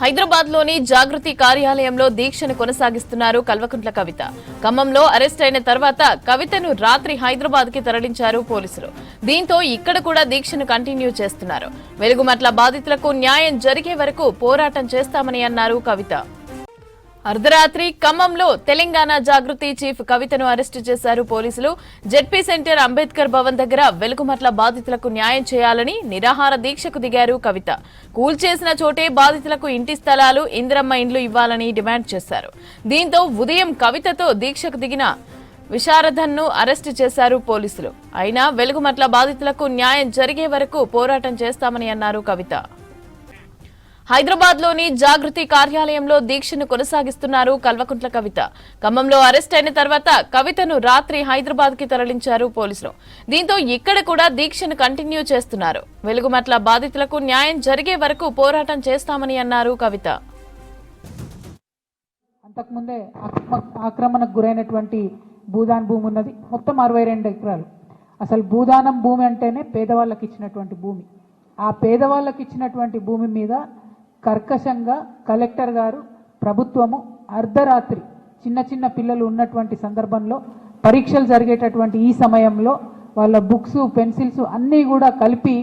హైదరాబాద్లోని జాగృతి కార్యాలయంలో దీక్షను కొనసాగిస్తున్నారు కల్వకుంట్ల కవిత. ఖమ్మంలో అరెస్ట్ అయిన తర్వాత కవితను రాత్రి హైదరాబాద్కి తరలించారు పోలీసులు. దీంతో ఇక్కడ కూడా దీక్షను కంటిన్యూ చేస్తున్నారు. వెలుగుమట్ల బాధితులకు న్యాయం జరిగే వరకు పోరాటం చేస్తామని అన్నారు కవిత. అర్ధరాత్రి ఖమ్మంలో తెలంగాణ జాగృతి చీఫ్ కవితను అరెస్టు చేశారు పోలీసులు. జెడ్పీ సెంటర్ అంబేద్కర్ భవన్ దగ్గర వెలుగుమట్ల బాధితులకు న్యాయం చేయాలని నిరాహార దీక్షకు దిగారు కవిత. కూల్చేసిన చోటే బాధితులకు ఇంటి స్థలాలు, ఇందిరమ్మ ఇండ్లు ఇవ్వాలని డిమాండ్ చేశారు. దీంతో ఉదయం కవితతో దీక్షకు దిగిన విశారదన్ను అరెస్టు చేశారు పోలీసులు. అయినా వెలుగుమట్ల బాధితులకు న్యాయం జరిగే వరకు పోరాటం చేస్తామని అన్నారు కవిత. హైదరాబాద్లోని జాగృతి కార్యాలయంలో దీక్షను కొనసాగిస్తున్నారు కల్వకుంట్ల కవిత. ఖమ్మంలో అరెస్ట్ అయిన తర్వాత కవితను రాత్రి హైదరాబాద్కి తరలించారు పోలీసులు. దీంతో ఇక్కడ కూడా దీక్షను కంటిన్యూ చేస్తున్నారు. వెలుగుమట్ల బాధితులకు న్యాయం జరిగే వరకు పోరాటం చేస్తామని అన్నారు కవిత. అంతకుముందే ఆక్రమణకు గురైనటువంటి భూదాన్ భూమి ఉన్నది, మొత్తం 62 ఎకరాలు. అసలు భూదానం భూమి అంటేనే పేదవాళ్ళకి ఇచ్చినటువంటి భూమి. ఆ పేదవాళ్ళకి ఇచ్చినటువంటి భూమి మీద కర్కశంగా కలెక్టర్ గారు, ప్రభుత్వము అర్ధరాత్రి చిన్న చిన్న పిల్లలు ఉన్నటువంటి సందర్భంలో, పరీక్షలు జరిగేటటువంటి ఈ సమయంలో వాళ్ళ బుక్స్, పెన్సిల్స్ అన్నీ కూడా కలిపి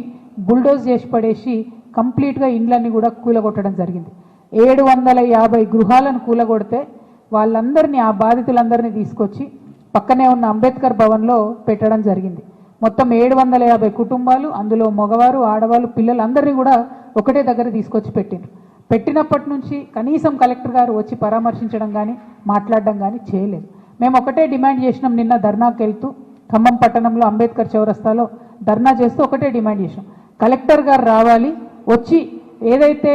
బుల్డోజ్ చేసి పడేసి కంప్లీట్గా ఇండ్లన్నీ కూడా కూలగొట్టడం జరిగింది. 750 గృహాలను కూలగొడితే వాళ్ళందరినీ, ఆ బాధితులందరినీ తీసుకొచ్చి పక్కనే ఉన్న అంబేద్కర్ భవన్లో పెట్టడం జరిగింది. మొత్తం 750 కుటుంబాలు, అందులో మగవారు, ఆడవాళ్ళు, పిల్లలందరినీ కూడా ఒకటే దగ్గర తీసుకొచ్చి పెట్టిండ్రు. పెట్టినప్పటి నుంచి కనీసం కలెక్టర్ గారు వచ్చి పరామర్శించడం కానీ మాట్లాడడం కానీ చేయలేదు. మేము ఒకటే డిమాండ్ చేసినాం. నిన్న ధర్నాకు వెళ్తూ ఖమ్మం పట్టణంలో అంబేద్కర్ చౌరస్తాలో ధర్నా చేస్తూ ఒకటే డిమాండ్ చేసినాం, కలెక్టర్ గారు రావాలి, వచ్చి ఏదైతే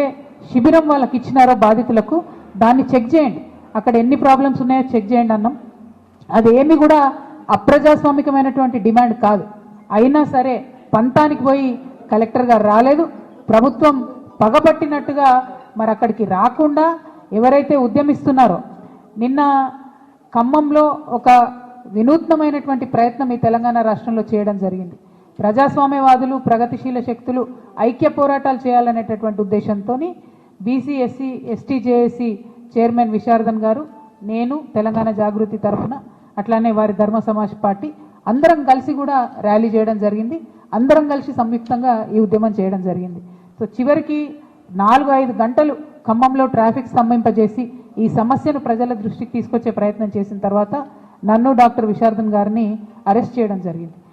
శిబిరం వాళ్ళకి ఇచ్చినారో బాధితులకు దాన్ని చెక్ చేయండి, అక్కడ ఎన్ని ప్రాబ్లమ్స్ ఉన్నాయో చెక్ చేయండి అన్నాం. అదేమి కూడా అప్రజాస్వామికమైనటువంటి డిమాండ్ కాదు. అయినా సరే పంతానికి పోయి కలెక్టర్ గారు రాలేదు. ప్రభుత్వం పగబట్టినట్టుగా మరి అక్కడికి రాకుండా ఎవరైతే ఉద్యమిస్తున్నారో, నిన్న ఖమ్మంలో ఒక వినూత్నమైనటువంటి ప్రయత్నం ఈ తెలంగాణ రాష్ట్రంలో చేయడం జరిగింది. ప్రజాస్వామ్యవాదులు, ప్రగతిశీల శక్తులు ఐక్య పోరాటాలు చేయాలనేటటువంటి ఉద్దేశంతో BC, SC, ST, JAC chairman Visharadan గారు, నేను తెలంగాణ జాగృతి తరఫున, అట్లానే వారి ధర్మ సమాజ్ పార్టీ అందరం కలిసి కూడా ర్యాలీ చేయడం జరిగింది. అందరం కలిసి సంయుక్తంగా ఈ ఉద్యమం చేయడం జరిగింది. సో చివరికి 4-5 గంటలు ఖమ్మంలో ట్రాఫిక్ స్తంభింపజేసి ఈ సమస్యను ప్రజల దృష్టికి తీసుకొచ్చే ప్రయత్నం చేసిన తర్వాత నన్ను, డాక్టర్ విశారదన్ గారిని అరెస్ట్ చేయడం జరిగింది.